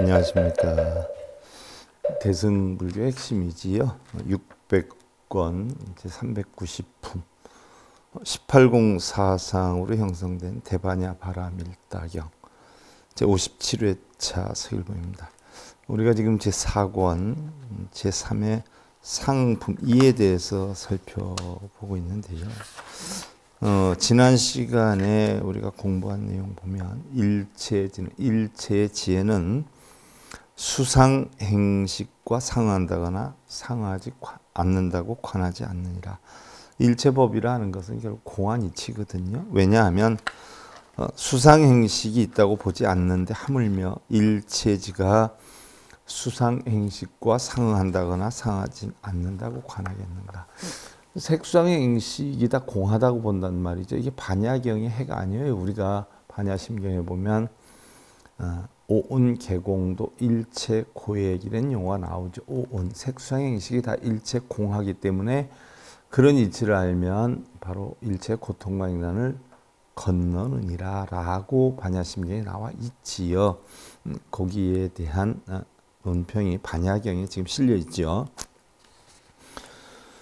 안녕하십니까. 대승불교 핵심이지요. 600권 제390품 1804상으로 형성된 대반야 바라밀다경 제57회차 서일보입니다. 우리가 지금 제4권 제3의 상품 2에 대해서 살펴보고 있는데요. 지난 시간에 우리가 공부한 내용 보면 일체의 지혜는 수상행식과 상한다거나 상하지 않는다고 관하지 않느니라. 일체법이라는 것은 결국 공안이치거든요. 왜냐하면 수상행식이 있다고 보지 않는데 하물며 일체지가 수상행식과 상한다거나 상하지 않는다고 관하겠는가. 색수상의 행식이 다 공하다고 본단 말이죠. 이게 반야경의 해가 아니에요. 우리가 반야심경에 보면 오온 개공도 일체 고액이라는 용어가 나오죠. 오온 색수상의 행식이 다 일체 공하기 때문에 그런 이치를 알면 바로 일체 고통과 인난을 건너느니라 라고 반야심경에 나와 있지요. 거기에 대한 논평이 반야경에 지금 실려 있죠.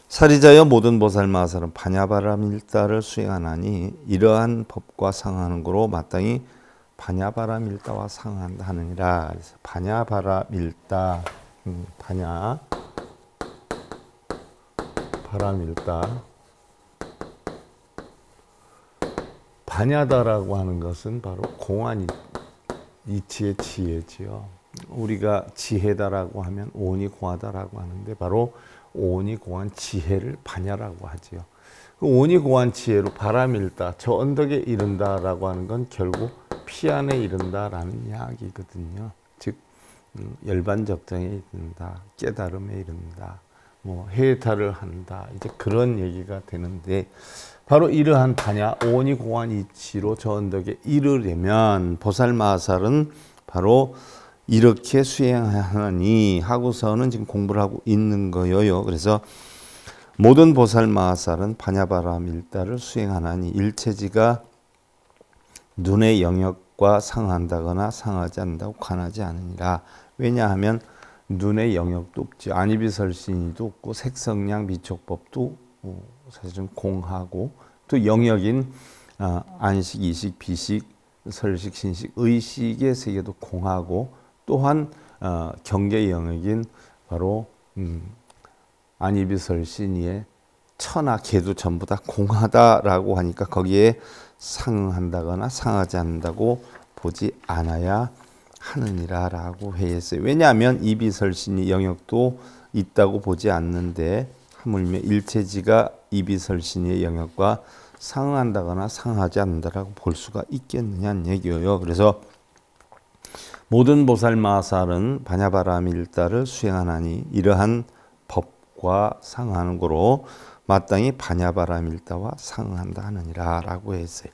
사리자여 모든 보살마살은 반야바라밀다를 수행하나니 이러한 법과 상하는 거로 마땅히 반야바라밀다와 상한다 하느니라. 그래서 반야바라밀다, 반야바라밀다. 반야다라고 하는 것은 바로 공안 이치의 지혜지요. 우리가 지혜다라고 하면 오온이 공하다라고 하는데 바로 오온이 공한 지혜를 반야라고 하지요. 그 오온이 공한 지혜로 바라밀다, 저 언덕에 이른다라고 하는 건 결국 피 안에 이른다라는 이야기거든요. 즉 열반적정에 이른다, 깨달음에 이른다, 뭐 해탈을 한다, 이제 그런 얘기가 되는데 바로 이러한 반야, 오온이 공한 이치로 저 언덕에 이르려면 보살마살은 바로 이렇게 수행하니 하고서는 지금 공부를 하고 있는 거예요. 그래서 모든 보살마살은 반야바라밀다를 수행하나니 일체지가 눈의 영역과 상한다거나 상하지 않는다고 관하지 않으니라. 왜냐하면 눈의 영역도 없지, 안이비설신이도 없고 색성량 미촉법도 사실은 공하고 또 영역인 안식, 이식, 비식, 설식, 신식, 의식의 세계도 공하고 또한 경계 영역인 바로 안이비설신이의 천하 계도 전부 다 공하다라고 하니까 거기에 상한다거나 상하지 않는다고 보지 않아야 하느니라 라고 했어요. 왜냐하면 이비설신이 영역도 있다고 보지 않는데 하물며 일체지가 이비설신의 영역과 상한다거나 상하지 않는다라고 볼 수가 있겠느냐는 얘기예요. 그래서 모든 보살마살은 반야바라밀다를 수행하나니 이러한 법과 상하는 거로 마땅히 반야바라밀다와 상한다 하느니라 라고 했어요.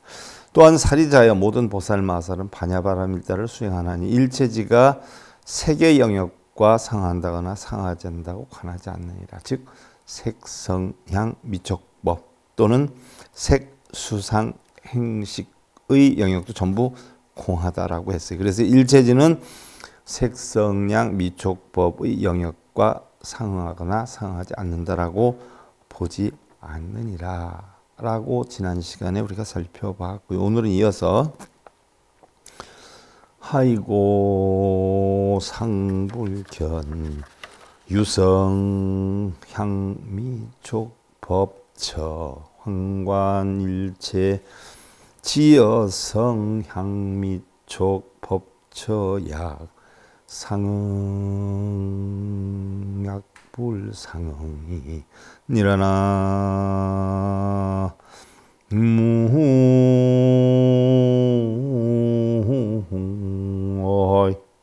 또한 사리자여 모든 보살마살은 반야바라밀다를 수행하나니 일체지가 세계 영역과 상한다거나 상하지 않는다고 관하지 않느니라. 즉 색성향 미촉법 또는 색수상 행식의 영역도 전부 공하다라고 했어요. 그래서 일체지는 색성량 미촉법의 영역과 상하거나 상하지 않는다라고 보지 않느니라 라고 지난 시간에 우리가 살펴봤고요. 오늘은 이어서 하이고 상불견 유성 향미촉 법처 황관일체 지어성 향미촉 법처약 상응약불상응이 니라나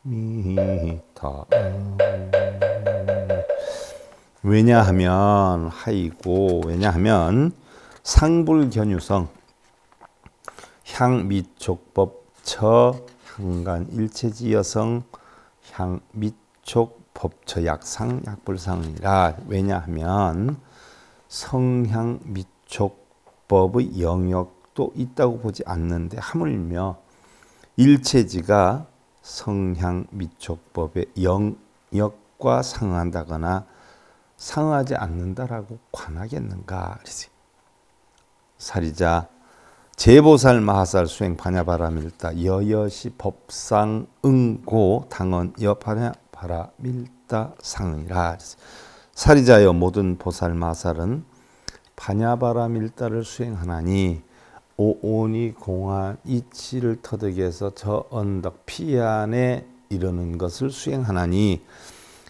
무미타. 왜냐하면 왜냐하면 상불견유성 향미촉법처 향간 일체지여성 향미촉법처 약상 약불상이라. 왜냐하면 성향미촉법의 영역도 있다고 보지 않는데 하물며 일체지가 성향 미촉법의 영역과 상응한다거나 상응하지 않는다라고 관하겠는가? 사리자 제보살 마하살 수행 반야바라밀다 여여시 법상 응고 당언 여반야바라밀다 상이라. 사리자여 모든 보살 마하살은 반야바라밀다를 수행하나니 오온이 공한 이치를 터득해서 저 언덕 피안에 이르는 것을 수행하나니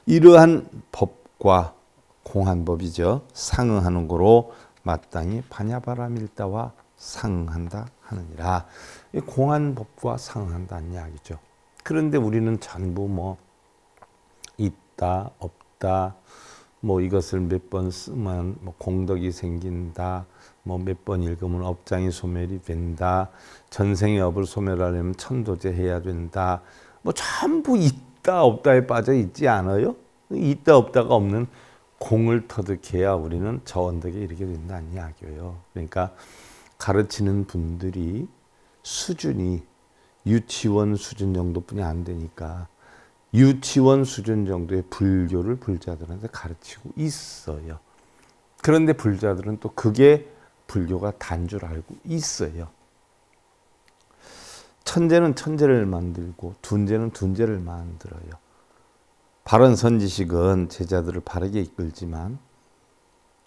이러한 법과 공한법이죠. 상응하는 거로 마땅히 반야바라밀다와 상응한다 하느니라. 공한법과 상응한다는 이야기죠. 그런데 우리는 전부 뭐 있다 없다 뭐 이것을 몇 번 쓰면 뭐 공덕이 생긴다 뭐 몇 번 읽으면 업장이 소멸이 된다 전생의 업을 소멸하려면 천도제 해야 된다 뭐 전부 있다 없다에 빠져 있지 않아요? 있다 없다가 없는 공을 터득해야 우리는 저 언덕에 이르게 된다는 이야기예요. 그러니까 가르치는 분들이 수준이 유치원 수준 정도뿐이 안 되니까 유치원 수준 정도의 불교를 불자들한테 가르치고 있어요. 그런데 불자들은 또 그게 불교가 단 줄 알고 있어요. 천재는 천재를 만들고 둔재는 둔재를 만들어요. 바른 선지식은 제자들을 바르게 이끌지만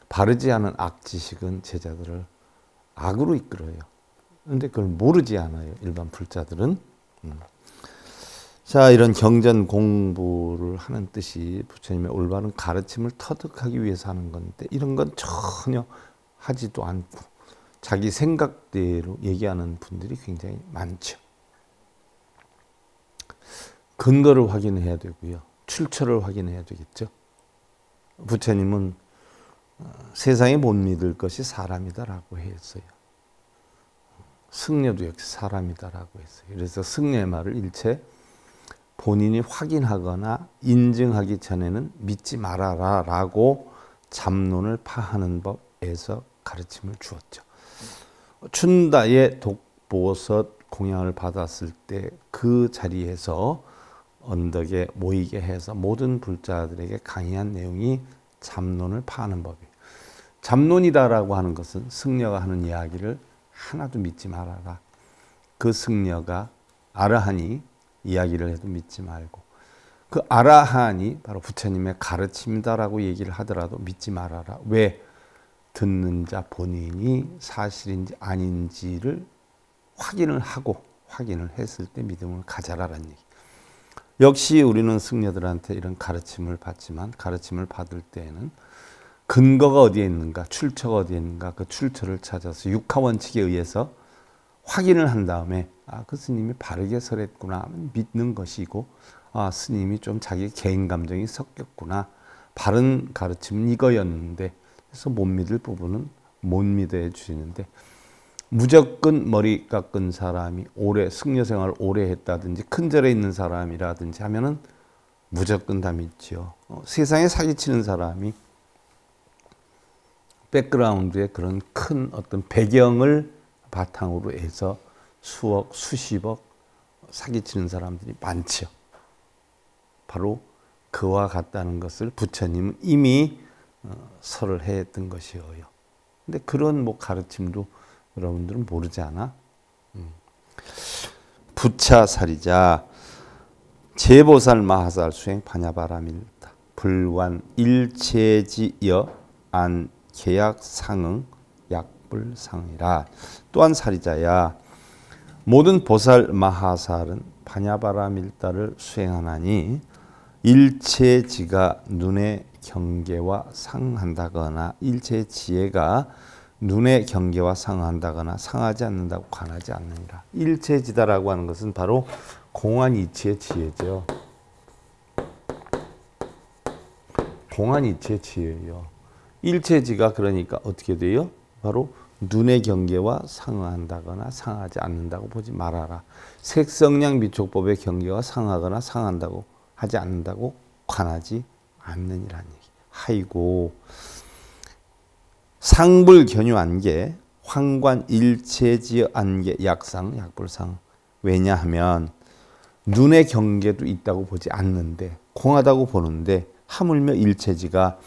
바르지 않은 악지식은 제자들을 악으로 이끌어요. 그런데 그걸 모르지 않아요. 일반 불자들은. 자, 이런 경전 공부를 하는 뜻이 부처님의 올바른 가르침을 터득하기 위해서 하는 건데 이런 건 전혀 하지도 않고 자기 생각대로 얘기하는 분들이 굉장히 많죠. 근거를 확인해야 되고요. 출처를 확인해야 되겠죠. 부처님은 세상에 못 믿을 것이 사람이다라고 했어요. 승려도 역시 사람이다라고 했어요. 그래서 승려의 말을 일체 본인이 확인하거나 인증하기 전에는 믿지 말아라 라고 잡론을 파하는 법에서 가르침을 주었죠. 춘다의 독보섯 공양을 받았을 때 그 자리에서 언덕에 모이게 해서 모든 불자들에게 강의한 내용이 잡론을 파하는 법이에요. 잡론이다라고 하는 것은 승려가 하는 이야기를 하나도 믿지 말아라. 그 승려가 아라하니 이야기를 해도 믿지 말고 그 아라한이 바로 부처님의 가르침이다라고 얘기를 하더라도 믿지 말아라. 왜? 듣는 자 본인이 사실인지 아닌지를 확인을 하고 확인을 했을 때 믿음을 가져라라는 얘기. 역시 우리는 승려들한테 이런 가르침을 받지만 가르침을 받을 때에는 근거가 어디에 있는가, 출처가 어디에 있는가 그 출처를 찾아서 육하원칙에 의해서 확인을 한 다음에 그 스님이 바르게 설했구나 하면 믿는 것이고 스님이 좀 자기 개인 감정이 섞였구나 바른 가르침은 이거였는데 그래서 못 믿을 부분은 못 믿어 주시는데 무조건 머리 깎은 사람이 오래 승려 생활을 오래 했다든지 큰 절에 있는 사람이라든지 하면은 무조건 다 믿죠. 세상에 사기치는 사람이 백그라운드에 그런 큰 어떤 배경을 바탕으로 해서 수억, 수십억 사기치는 사람들이 많죠. 바로 그와 같다는 것을 부처님은 이미 설을 했던 것이에요. 근데 그런 뭐 가르침도 여러분들은 모르지 않아? 부차사리자 제보살 마하살 수행 반야바라밀다 불완 일체지여 안 계약 상응 약불상이라. 또한 사리자야 모든 보살 마하살은 반야바라밀다를 수행하나니 일체지가 눈의 경계와 상한다거나 일체의 지혜가 눈의 경계와 상한다거나 상하지 않는다고 관하지 않느니라. 일체지다라고 하는 것은 바로 공한 이치의 지혜죠. 공한 이치의 지혜예요. 일체지가 그러니까 어떻게 돼요? 바로 눈의 경계와 상한다거나 상하지 않는다고 보지 말아라. 색성량 미촉법의 경계와 상하거나 상한다고 하지 않는다고 관하지 않느니라는 얘기. 하이고 상불 견유 안계 황관 일체지어 안계 약상 약불상. 왜냐하면 눈의 경계도 있다고 보지 않는데 공하다고 보는데 하물며 일체지가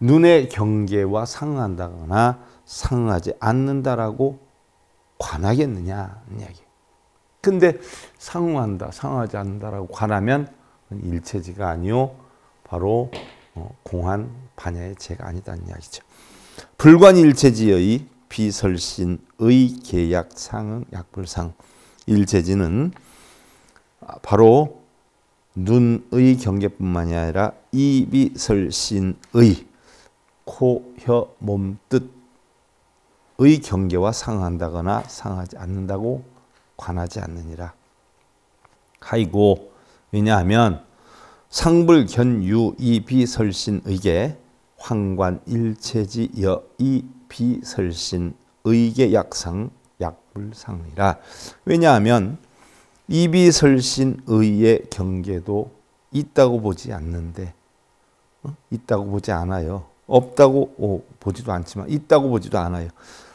눈의 경계와 상응한다거나 상응하지 않는다라고 관하겠느냐 이야기. 근데 상응한다, 상응하지 않는다라고 관하면 일체지가 아니요 바로 공한 반야의 제가 아니다는 이야기죠. 불관일체지의 비설신의 계약 상응 약불상. 일체지는 바로 눈의 경계뿐만이 아니라 이비설신의 코, 혀, 몸, 뜻의 경계와 상응한다거나 상하지 않는다고 관하지 않느니라. 하이고 왜냐하면 상불견유 이비설신의계 황관일체지 여이 비설신의계 약상 약불상이라. 왜냐하면 이비설신의의 경계도 있다고 보지 않는데 있다고 보지 않아요. 없다고 보지도 않지만 있다고 보지도 않아요.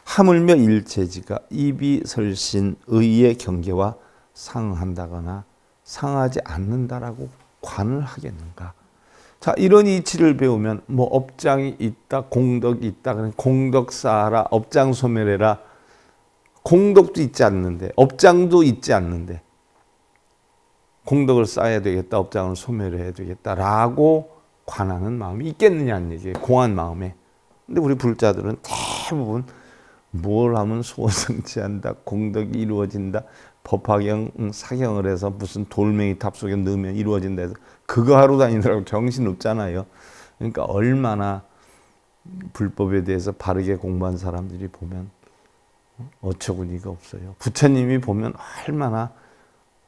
하물며 일체지가 이비설신의의 경계와 상응한다거나 상하지 않는다라고 관을 하겠는가. 자, 이런 이치를 배우면 뭐 업장이 있다, 공덕이 있다. 그냥 공덕 쌓아라, 업장 소멸해라. 공덕도 있지 않는데, 업장도 있지 않는데, 공덕을 쌓아야 되겠다, 업장을 소멸해야 되겠다라고 관하는 마음이 있겠느냐는 얘기예요. 공한 마음에. 근데 우리 불자들은 대부분 뭘 하면 소원성취한다, 공덕이 이루어진다, 법화경 사경을 해서 무슨 돌멩이 탑 속에 넣으면 이루어진다 해서 그거 하러 다니느라고 정신 없잖아요. 그러니까 얼마나 불법에 대해서 바르게 공부한 사람들이 보면 어처구니가 없어요. 부처님이 보면 얼마나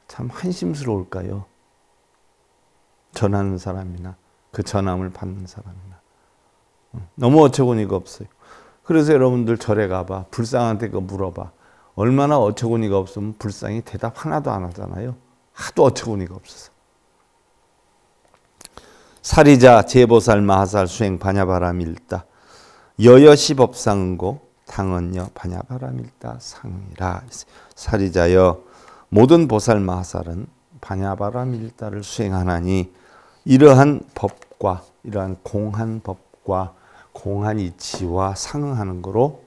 참 한심스러울까요? 전하는 사람이나 그 전함을 받는 사람이나 너무 어처구니가 없어요. 그래서 여러분들 절에 가봐, 불상한테 그거 물어봐. 얼마나 어처구니가 없으면 불상이 대답 하나도 안 하잖아요. 하도 어처구니가 없어서. 사리자 제보살 마하살 수행 반야바람일다 여여시법상고 당언여 반야바람일다 상이라. 사리자여 모든 보살 마하살은 반야바람일다를 수행하나니 이러한 법과 이러한 공한 법과 공한 이치와 상응하는 거로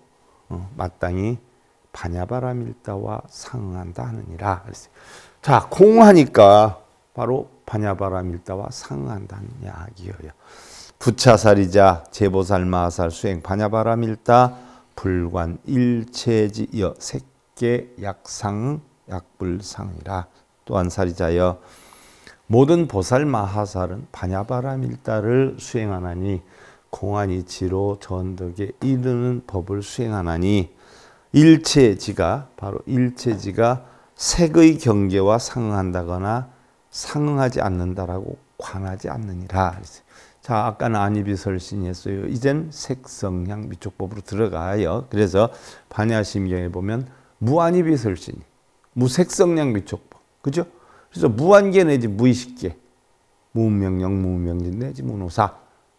마땅히 반야바람일다와 상응한다 하느니라. 자, 공하니까 바로 반야바람일다와 상응한다는 이야기예요. 부차사리자 제보살 마하살 수행 반야바람일다 불관 일체지여 색계 약상 약불상이라. 또한 사리자여 모든 보살 마하살은 반야바람일다를 수행하나니 공안이치로 전덕에 이르는 법을 수행하나니 일체지가 바로 일체지가 색의 경계와 상응한다거나 상응하지 않는다라고 관하지 않느니라. 자, 아까는 안이비설신이 했어요. 이젠 색성향 미촉법으로 들어가요. 그래서 반야심경에 보면 무안이비설신이 무색성향 미촉법, 그죠? 그래서 무한계 내지 무의식계, 무명령 무명진 내지 무노사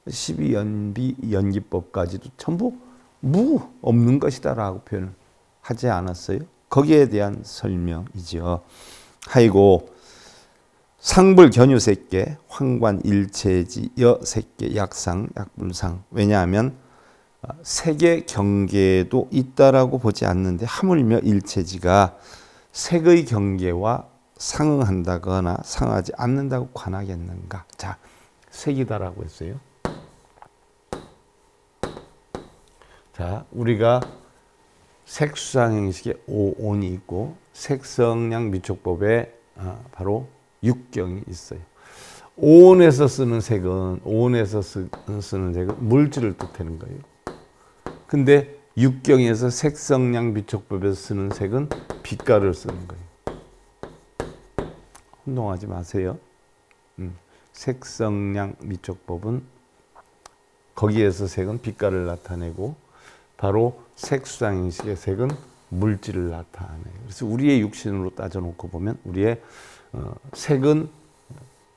12연비 연기법까지도 전부 무 없는 것이다라고 표현을 하지 않았어요? 거기에 대한 설명이죠. 하이고 상불 견유색계 황관 일체지 여색계 약상 약불상. 왜냐하면 색의 경계도 있다라고 보지 않는데 하물며 일체지가 색의 경계와 상응한다거나 상하지 않는다고 관하겠는가. 자, 색이다라고 했어요. 자, 우리가 색수상행식에 오온이 있고 색성량 미촉법에 바로 육경이 있어요. 오온에서 쓰는 색은 오온에서 쓰는 색은 물질을 뜻하는 거예요. 근데 육경에서 색성량 미촉법에서 쓰는 색은 빛깔을 쓰는 거예요. 혼동하지 마세요. 색성량 미촉법은 거기에서 색은 빛깔을 나타내고 바로 색수상행식의 색은 물질을 나타내요. 그래서 우리의 육신으로 따져놓고 보면 우리의 색은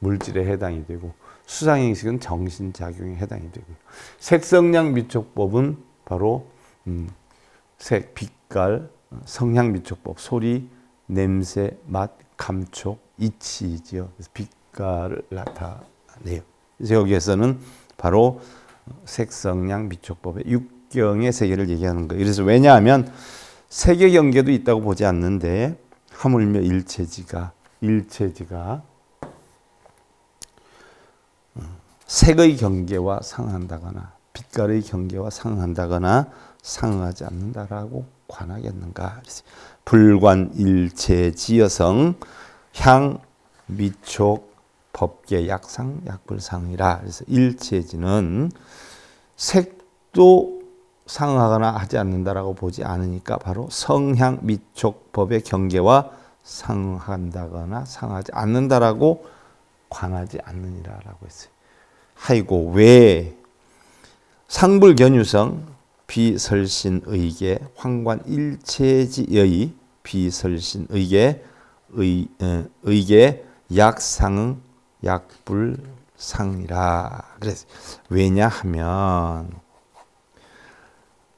물질에 해당이 되고 수상행식은 정신작용에 해당이 되고요. 색성량 미촉법은 바로 색, 빛깔, 성향 미촉법, 소리, 냄새, 맛, 감촉, 이치이지요. 그래서 빛깔을 나타내요. 그래서 여기에서는 바로 색성량 미촉법의 육경의 세계를 얘기하는 거예요. 그래서 왜냐하면 세계 경계도 있다고 보지 않는데 하물며 일체지가 색의 경계와 상한다거나 빛깔의 경계와 상한다거나 상하지 않는다라고 관하겠는가. 불관 일체지여성 향 미촉 법계 약상 약불상이라. 그래서 일체지는 색도 상하거나 하지 않는다라고 보지 않으니까 바로 성향 미촉 법의 경계와 상한다거나 상하지 않는다라고 관하지 않느니라라고 했어요. 하이고 왜 상불견유성 비설신의계 황관 일체지의 비설신의계 의계 약상응 약불상이라. 그래서 왜냐하면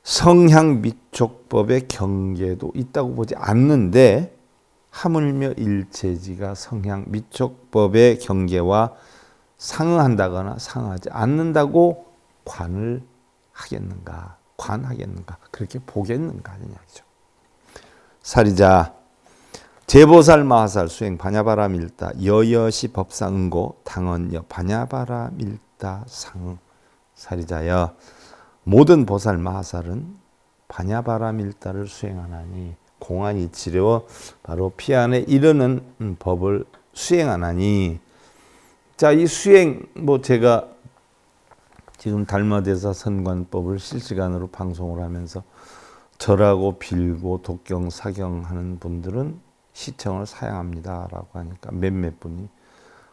성향 미촉법의 경계도 있다고 보지 않는데 하물며 일체지가 성향 미촉법의 경계와 상응한다거나 상하지 않는다고 관을 하겠는가, 관하겠는가, 그렇게 보겠는가 하는 이야기죠. 사리자 제보살 마하살 수행 반야바라밀다 여여시 법상응고 당언여 반야바라밀다 상응. 사리자여 모든 보살 마하살은 반야바라밀다를 수행하나니 공안이치려 바로 피안에 이르는 법을 수행하나니. 자, 이 수행 제가 지금 달마대사 선관법을 실시간으로 방송을 하면서 절하고 빌고 독경 사경하는 분들은 시청을 사양합니다라고 하니까 몇몇 분이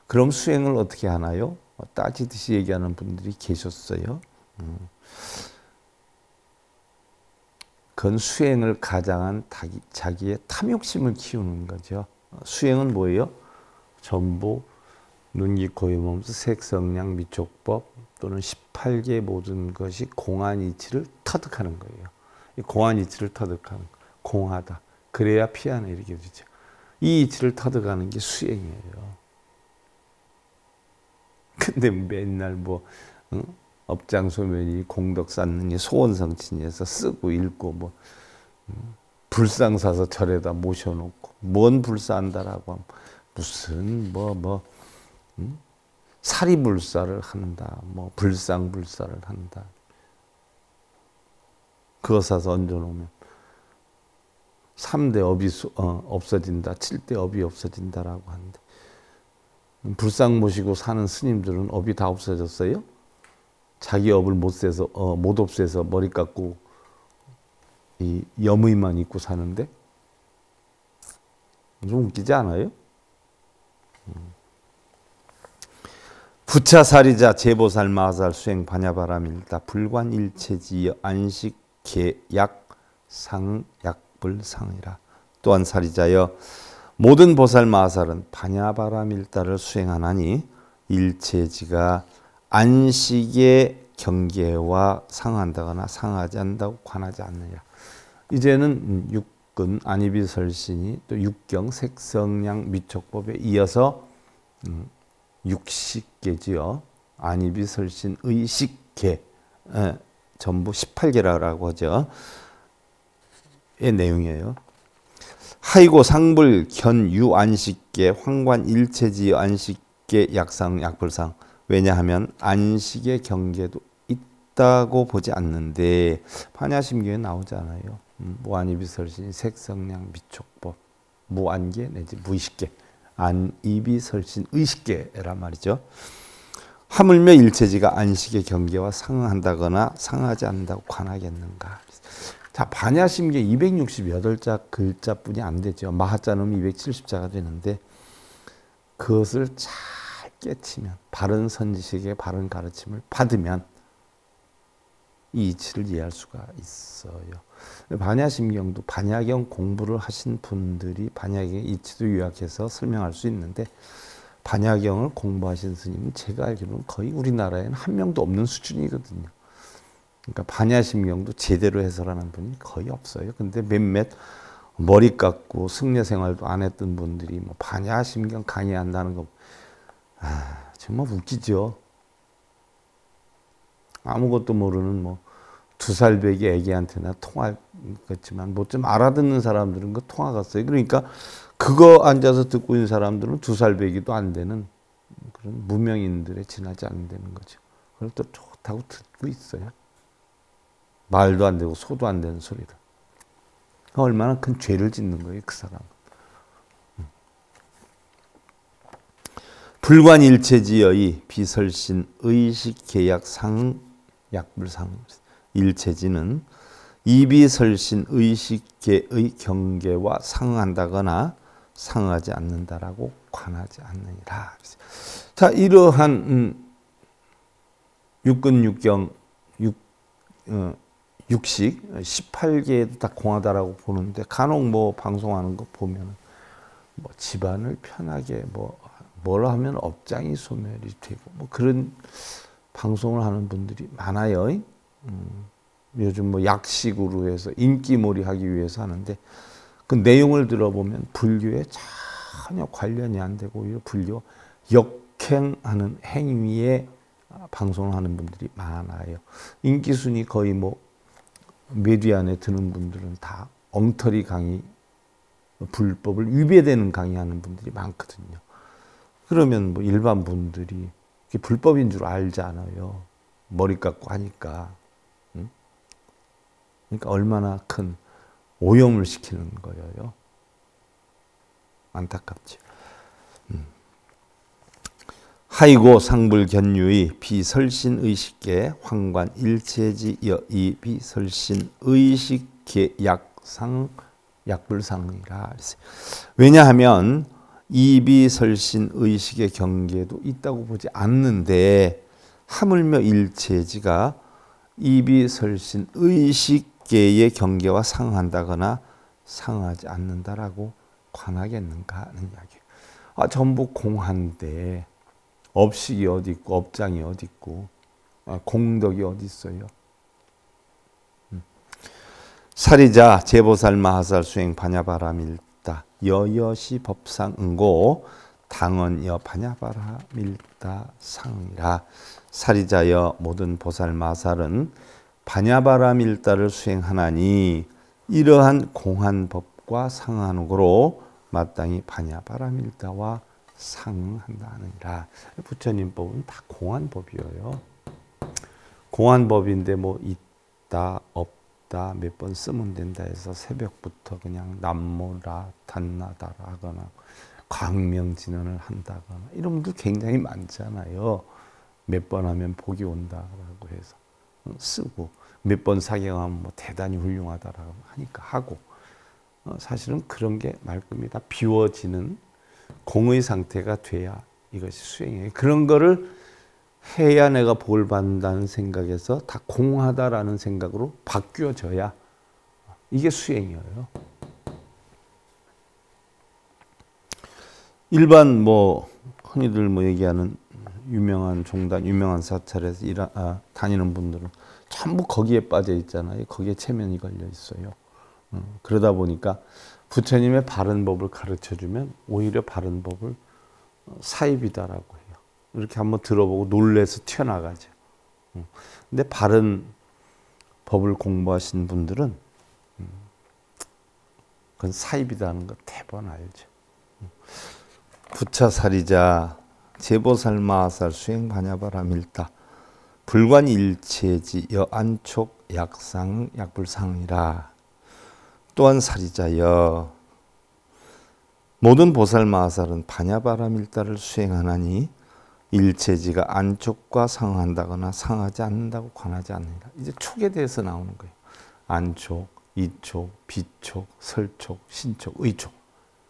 그럼 수행을 어떻게 하나요? 따지듯이 얘기하는 분들이 계셨어요. 그건 수행을 가장한 자기의 탐욕심을 키우는 거죠. 수행은 뭐예요? 전부 눈기 고유몸수 색성량 미촉법 또는 18개 모든 것이 공안이치를 터득하는 거예요. 이 공안이치를 터득하는 거. 공하다. 그래야 피안에 이르게 되죠. 이 이치를 터득하는 게 수행이에요. 근데 맨날 업장소멸이 공덕 쌓는 소원성친에서 쓰고 읽고 불상 사서 절에다 모셔놓고 뭔 불사한다라고 하면 무슨 사리불사를 한다, 불상불사를 한다. 그거 사서 얹어놓으면 3대 업이 없어진다, 7대 업이 없어진다라고 하는데 불상 모시고 사는 스님들은 업이 다 없어졌어요? 자기 업을 못 없애서 머리 깎고 이 염의만 입고 사는데 좀 웃기지 않아요? 부차사리자 제보살 마하살 수행 반야바라밀다 불관일체지여 안식계약 상약불상이라. 또한 사리자여 모든 보살 마하살은 반야바라밀다를 수행하나니 일체지가 안식의 경계와 상한다거나 상하지 않는다고 관하지 않느냐. 이제는 육근 안이비설신이 또 육경 색성량 미촉법에 이어서 육식계지요. 안이비설신 의식계 전부 18개라고 하죠. 의 내용이에요. 하이고 상불 견유 안식계 황관 일체지여 안식계 약상 약불상. 왜냐하면 안식의 경계도 있다고 보지 않는데 반야심경에 나오잖아요. 무안이비설신 색성량 미촉법 무안계 내지 무의식계 안이비설신 의식계란 말이죠. 하물며 일체지가 안식의 경계와 상한다거나 상하지 않는다고 관하겠는가. 자, 반야심경 268자 글자뿐이 안 되죠. 마하자는 270자가 되는데 그것을 잘 깨치면 바른 선지식의 바른 가르침을 받으면 이 이치를 이해할 수가 있어요. 반야심경도 반야경 공부를 하신 분들이 반야경의 이치도 요약해서 설명할 수 있는데 반야경을 공부하신 스님은 제가 알기로는 거의 우리나라에는 한 명도 없는 수준이거든요. 그러니까 반야심경도 제대로 해설하는 분이 거의 없어요. 근데 몇몇 머리 깎고 승려 생활도 안 했던 분들이 뭐 반야심경 강의한다는 거, 정말 웃기죠. 아무것도 모르는 뭐 2살 배기 애기한테나 통하겠지만 뭐 좀 알아듣는 사람들은 그 통하겠어요. 그러니까 그거 앉아서 듣고 있는 사람들은 2살 배기도 안 되는 그런 무명인들에 지나지 않는다는 거죠. 그걸 또 좋다고 듣고 있어요. 말도 안 되고 소도 안 되는 소리를. 얼마나 큰 죄를 짓는 거예요, 그 사람은. 불관일체지의 비설신 의식계약상 약불상. 일체지는 이비설신 의식계의 경계와 상응한다거나 상하지 않는다라고 관하지 않느니라. 자, 이러한 육근육경 육식 18개에도 다 공하다라고 보는데, 간혹 뭐 방송하는 거 보면 뭐 집안을 편하게 뭘 하면 업장이 소멸이 되고 뭐 그런 방송을 하는 분들이 많아요. 요즘 뭐 약식으로 해서 인기몰이 하기 위해서 하는데, 그 내용을 들어보면 불교에 전혀 관련이 안 되고 오히려 불교 역행하는 행위에 방송을 하는 분들이 많아요. 인기순위 거의 뭐 메디안에 드는 분들은 다 엉터리 강의, 불법을 위배되는 강의하는 분들이 많거든요. 그러면 뭐 일반 분들이 그게 불법인 줄 알잖아요. 머리 깎고 하니까. 그러니까 얼마나 큰 오염을 시키는 거예요. 안타깝죠. 하이고 상불견유의 비설신 의식계 황관 일체지 여이 비설신 의식계 약상 약불상이라. 왜냐하면 이비설신 의식의 경계도 있다고 보지 않는데, 하물며 일체지가 이비설신 의식계의 경계와 상한다거나 상하지 않는다라고 관하겠는가 하는 이야기예요. 전부 공한데 업식이 어디 있고 업장이 어디 있고 공덕이 어디 있어요? 사리자 제보살 마하살 수행 반야바라밀다 여여시 법상 응고 당언여 반야바라밀다 상이라. 사리자여 모든 보살 마살은 반야바라밀다를 수행하나니 이러한 공한 법과 상한으로 마땅히 반야바라밀다와 상응한다느니라. 부처님 법은 다 공한 법이에요. 공한 법인데 뭐 있다 없다 몇 번 쓰면 된다 해서 새벽부터 그냥 남모라 단나다라 하거나 광명진언을 한다거나 이런 분들 굉장히 많잖아요. 몇 번 하면 복이 온다라고 해서 쓰고, 몇 번 사경하면 뭐 대단히 훌륭하다라고 하니까 하고, 사실은 그런 게 말끔히 다 비워지는 공의 상태가 돼야 이것이 수행이에요. 그런 거를 해야 내가 복을 받는다는 생각에서 다 공하다라는 생각으로 바뀌어져야 이게 수행이에요. 일반 뭐 흔히들 뭐 얘기하는 유명한 종단, 유명한 사찰에서 다니는 분들은 전부 거기에 빠져 있잖아요. 거기에 체면이 걸려 있어요. 그러다 보니까 부처님의 바른 법을 가르쳐주면 오히려 바른 법을 사입이다라고 해요. 이렇게 한번 들어보고 놀래서 튀어나가죠. 근데 바른 법을 공부하신 분들은 그건 사입이다는 거 대번 알죠. 부차사리자 제보살 마하살 수행 반야바라밀다 불관일체지 여안촉 약상 약불상이라. 또한 사리자여 모든 보살 마하살은 반야바라밀다를 수행하나니 일체지가 안촉과 상한다거나 상하지 않는다고 관하지 않느니라. 이제 촉에 대해서 나오는 거예요. 안촉, 이촉, 비촉, 설촉, 신촉, 의촉,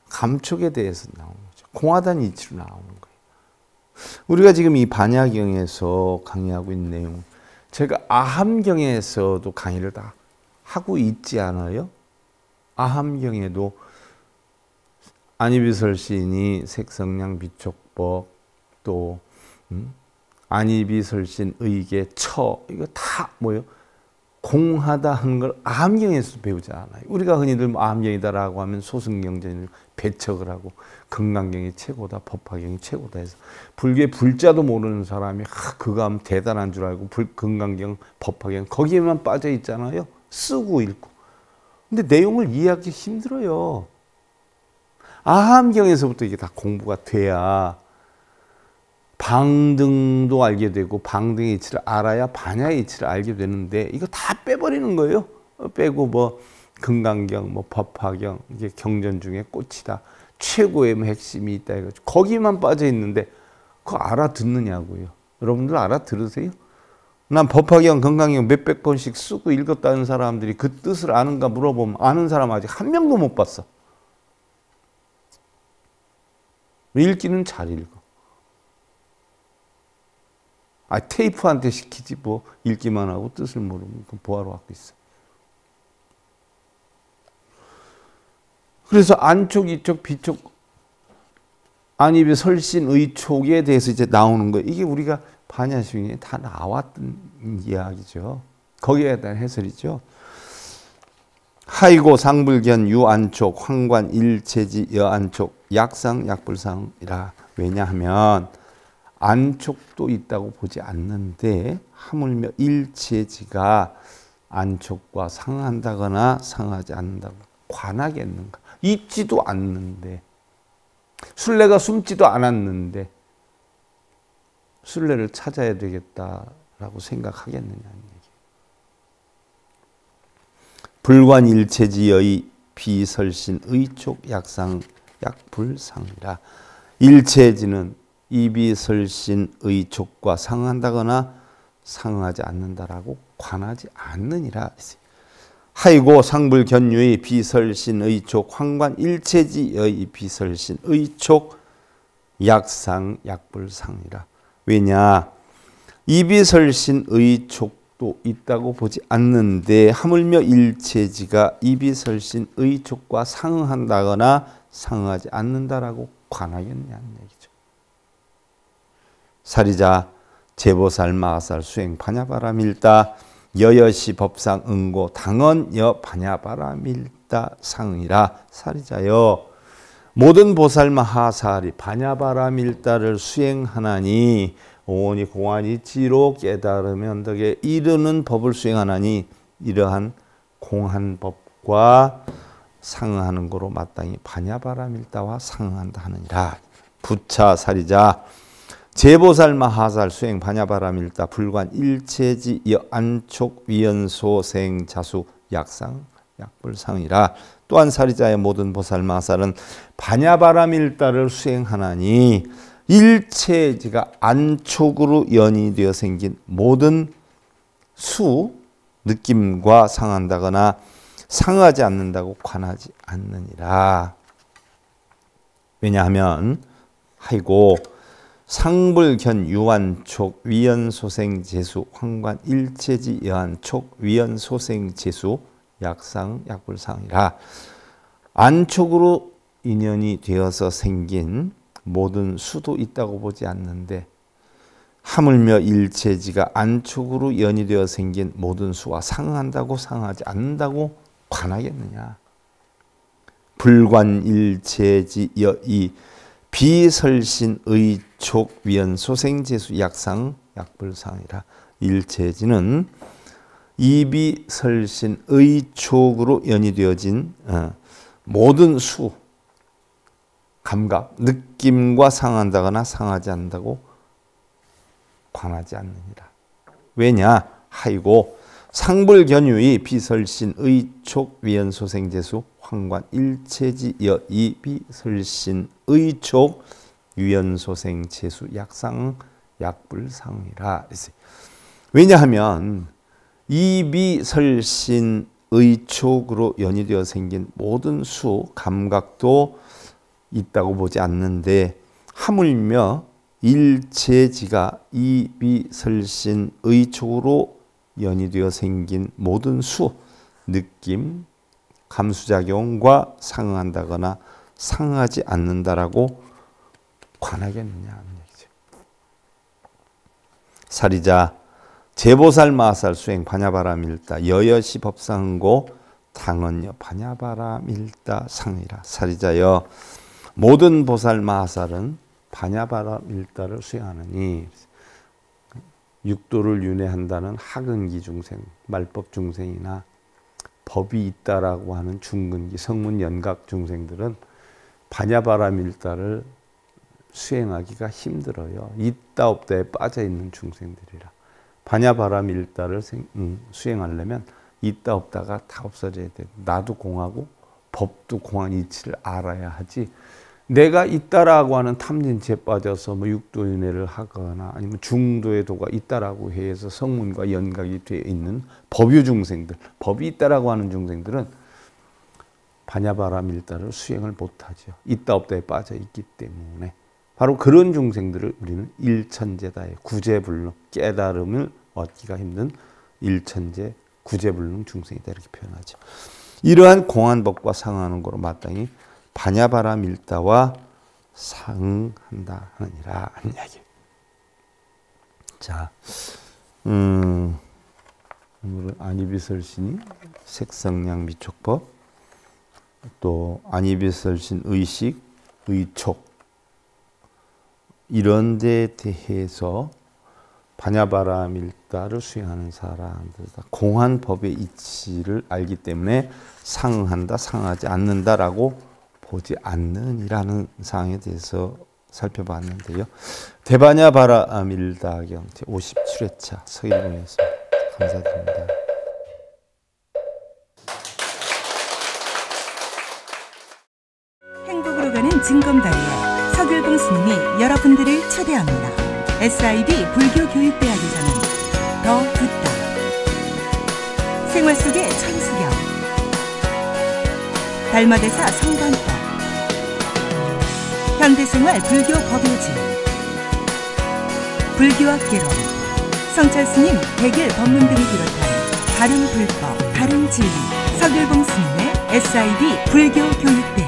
감촉에 대해서 나오는 거죠. 공하다는 이치로 나오는 거예요. 우리가 지금 이 반야경에서 강의하고 있는 내용, 제가 아함경에서도 강의를 다 하고 있지 않아요? 아함경에도 안이비설신이 색성량 비촉법, 또 안이비설신 의계 처, 이거 다 뭐예요? 공하다 하는 걸 암경에서 배우지 않아요. 우리가 흔히들 암경이다라고 하면 소승경전을 배척을 하고 금강경이 최고다, 법화경이 최고다 해서 불교의 불자도 모르는 사람이 그거 하면 대단한 줄 알고 금강경, 법화경 거기에만 빠져 있잖아요. 쓰고 읽고. 근데 내용을 이해하기 힘들어요. 암경에서부터 이게 다 공부가 돼야 방등도 알게 되고 방등의 이치를 알아야 반야의 이치를 알게 되는데 이거 다 빼버리는 거예요. 빼고 뭐 금강경, 뭐 법화경 이게 경전 중에 꽃이다. 최고의 핵심이 있다 해가지고 거기만 빠져 있는데 그거 알아듣느냐고요. 여러분들 알아들으세요? 난 법화경, 금강경 몇백 번씩 쓰고 읽었다는 사람들이 그 뜻을 아는가 물어보면 아는 사람 아직 한 명도 못 봤어. 읽기는 잘 읽어. 테이프한테 시키지 뭐 읽기만 하고 뜻을 모르면 그 뭐하러 갖고 있어. 그래서 안촉, 이촉, 비촉, 안입의 설신, 의촉에 대해서 이제 나오는 거 이게 우리가 반야심경에 다 나왔던 이야기죠. 거기에 대한 해설이죠. 하이고 상불견 유안촉 황관 일체지 여안촉 약상 약불상이라. 왜냐하면 안촉도 있다고 보지 않는데 하물며 일체지가 안촉과 상한다거나 상하지 않는다고 관하겠는가. 있지도 않는데 술래가 숨지도 않았는데 술래를 찾아야 되겠다라고 생각하겠느냐는 얘기. 불관일체지의 비설신 의촉 약상 약불상이라. 일체지는 이비설신 의촉과 상한다거나 상하지 않는다라고 관하지 않느니라. 하이고 상불견유의 비설신 의촉 황관 일체지의 비설신 의촉 약상 약불상이라. 왜냐? 이비설신 의촉도 있다고 보지 않는데 하물며 일체지가 이비설신 의촉과 상응한다거나 상응하지 않는다라고 관하겠냐는 얘기죠. 사리자 제보살 마하살 수행 반야바라밀다 여여시 법상 응고 당언 여 반야바라밀다 상이라. 사리자여 모든 보살 마하살이 반야바라밀다를 수행하나니 오온이 공안이치로 깨달으면 덕에 이르는 법을 수행하나니 이러한 공한 법과 상응하는 거로 마땅히 반야바라밀다와 상응한다 하느니라. 부차 사리자 제보살 마하살 수행 반야바라밀다 불관 일체지 여안촉 위연소 생자수 약상 약불상이라. 또한 사리자의 모든 보살 마하살은 반야바라밀다를 수행하나니 일체지가 안촉으로 연이되어 생긴 모든 수 느낌과 상한다거나 상하지 않는다고 관하지 않느니라. 왜냐하면 하이고 상불견 유안촉 위연소생 제수 황관 일체지 여안촉 위연소생 제수 약상 약불상이라. 안촉으로 인연이 되어서 생긴 모든 수도 있다고 보지 않는데 하물며 일체지가 안촉으로 연이 되어 생긴 모든 수와 상한다고 상하지 않는다고 관하겠느냐. 불관 일체지 여이 비설신 의촉 위연소생제수 약상 약불상이라. 일체지는 이비설신 의촉으로 연이되어진 모든 수, 감각, 느낌과 상한다거나 상하지 않는다고 관하지 않느니라. 왜냐? 하이고 상불견유의 비설신 의촉 위연소생제수 황관 일체지 여이비설신 의촉 위연소생제수 약상 약불상이라. 왜냐하면 이비설신 의촉으로 연이되어 생긴 모든 수 감각도 있다고 보지 않는데 하물며 일체지가 이비설신 의촉으로 연이되어 생긴 모든 수 느낌 감수작용과 상응한다거나 상하지 않는다라고 관하겠느냐 하는 얘기죠. 사리자 제보살 마살 수행 반야바라밀다 여여시 법상고 당언여 반야바라밀다 상이라. 사리자여 모든 보살 마살은 반야바라밀다를 수행하느니 육도를 윤회한다는 하근기 중생, 말법 중생이나 법이 있다라고 하는 중근기, 성문 연각 중생들은 반야바라밀다를 수행하기가 힘들어요. 있다 없다에 빠져 있는 중생들이라. 반야바라밀다를 수행하려면 있다 없다가 다 없어져야 돼. 나도 공하고 법도 공한 이치를 알아야 하지. 내가 있다라고 하는 탐진치에 빠져서 뭐 육도윤회를 하거나 아니면 중도의 도가 있다라고 해서 성문과 연각이 되어 있는 법유 중생들, 법이 있다라고 하는 중생들은 반야바라밀다를 수행을 못하죠. 있다 없다에 빠져 있기 때문에. 바로 그런 중생들을 우리는 일천재다의 구제불능, 깨달음을 얻기가 힘든 일천재 구제불능 중생이다 이렇게 표현하죠. 이러한 공안법과 상하는 거로 마땅히 반야바라밀다와 상응한다 하느니라 하는 이야기. 자, 안이비설신이 색성량 미촉법, 또 안이비설신 의식, 의촉 이런 데 대해서 반야바라밀다를 수행하는 사람들 다 공한 법의 이치를 알기 때문에 상응한다, 상하지 않는다라고 보지 않는이라는 사항에 대해서 살펴봤는데요. 대반야바라밀다경 제57회차 서일봉이었습니다. 감사드립니다. 행복으로 가는 징검다리에 서길봉 스님이 여러분들을 초대합니다. SIB 불교교육대학에서는 더 듣다, 생활 속의 천수경, 달마대사 성관법, 현대생활 불교 법요지, 불교학 개론, 성찰스님 백일 법문 등을 비롯한 다른 불법, 다른 진리, 서길봉 스님의 SIB 불교교육대